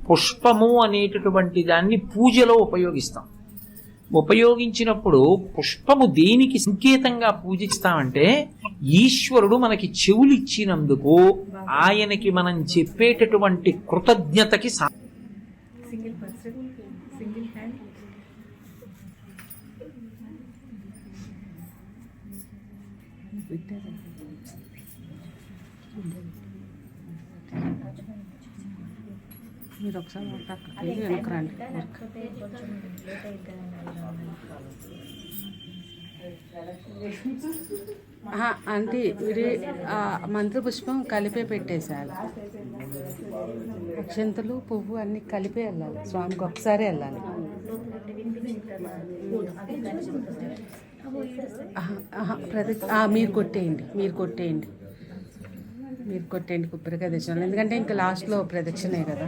పుష్పము అనేటటువంటి దాన్ని పూజలో ఉపయోగిస్తాం. ఉపయోగించినప్పుడు పుష్పము దేనికి సంకేతంగా పూజిస్తామంటే ఈశ్వరుడు మనకి చెవులు ఇచ్చినందుకు ఆయనకి మనం చెప్పేటటువంటి కృతజ్ఞతకి మీరు ఒకసారి వెనకరండి. అంటే ఇది మంత్రపుష్పం కలిపే పెట్టేసేయాలి. అక్షంతలు పువ్వు అన్ని కలిపే వెళ్ళాలి. స్వామికి ఒకసారి వెళ్ళాలి. మీరు కొట్టేయండి కొబ్బరికాయ తెచ్చిన, ఎందుకంటే ఇంకా లాస్ట్లో ప్రదక్షిణే కదా.